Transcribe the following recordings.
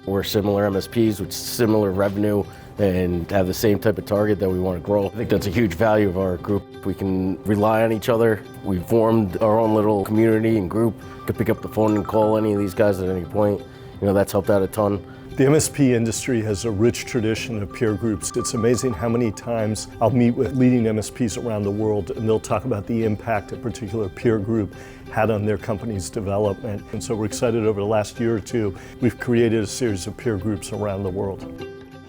we're similar MSPs with similar revenue and have the same type of target that we want to grow. I think that's a huge value of our group. We can rely on each other. We've formed our own little community and group to pick up the phone and call any of these guys at any point. That's helped out a ton. The MSP industry has a rich tradition of peer groups. It's amazing how many times I'll meet with leading MSPs around the world and they'll talk about the impact a particular peer group had on their company's development. And so we're excited over the last year or two, we've created a series of peer groups around the world.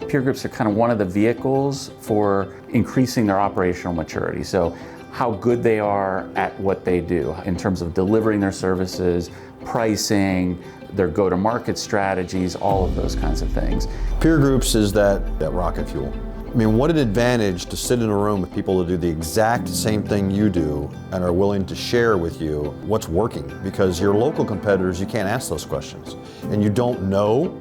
Peer groups are kind of one of the vehicles for increasing their operational maturity. So how good they are at what they do in terms of delivering their services, pricing, their go-to-market strategies, all of those kinds of things. Peer groups is that rocket fuel. I mean, what an advantage to sit in a room with people that do the exact same thing you do and are willing to share with you what's working. Because your local competitors, you can't ask those questions. And you don't know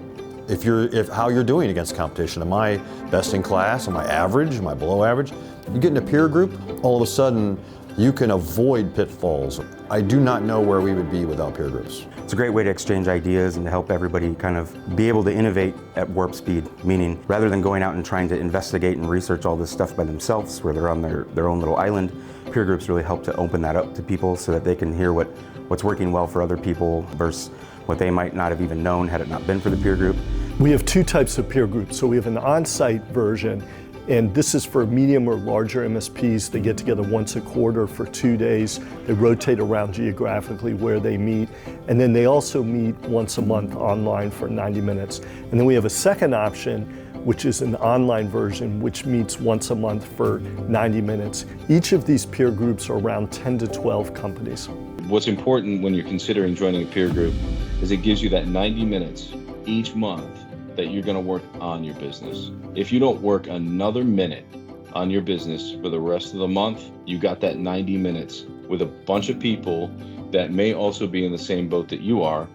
how you're doing against competition. Am I best in class? Am I average? Am I below average? You get in a peer group, all of a sudden, you can avoid pitfalls. I do not know where we would be without peer groups. It's a great way to exchange ideas and to help everybody kind of be able to innovate at warp speed, meaning rather than going out and trying to investigate and research all this stuff by themselves where they're on their own little island, peer groups really help to open that up to people so that they can hear what's working well for other people versus what they might not have even known had it not been for the peer group. We have two types of peer groups. So we have an on-site version, and this is for medium or larger MSPs. They get together once a quarter for 2 days. They rotate around geographically where they meet. And then they also meet once a month online for 90 minutes. And then we have a second option, which is an online version, which meets once a month for 90 minutes. Each of these peer groups are around 10 to 12 companies. What's important when you're considering joining a peer group is it gives you that 90 minutes each month that you're going to work on your business. If you don't work another minute on your business for the rest of the month, you got that 90 minutes with a bunch of people that may also be in the same boat that you are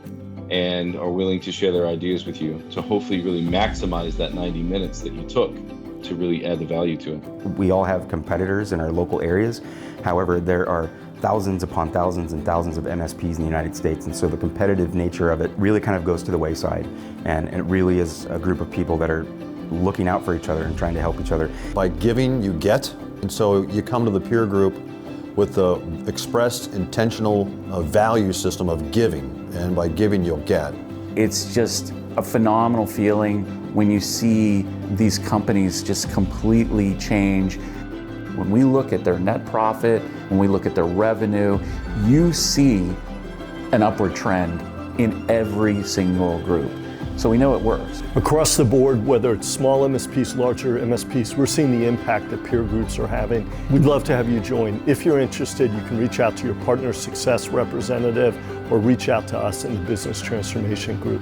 and are willing to share their ideas with you to hopefully really maximize that 90 minutes that you took to really add the value to it. We all have competitors in our local areas. However, there are thousands upon thousands and thousands of MSPs in the United States, and so the competitive nature of it really kind of goes to the wayside, and it really is a group of people that are looking out for each other and trying to help each other. By giving, you get, and so you come to the peer group with the expressed intentional value system of giving, and by giving, you'll get. It's just a phenomenal feeling when you see these companies just completely change. When we look at their net profit, when we look at their revenue, you see an upward trend in every single group. So we know it works. Across the board, whether it's small MSPs, larger MSPs, we're seeing the impact that peer groups are having. We'd love to have you join. If you're interested, you can reach out to your partner success representative or reach out to us in the Business Transformation Group.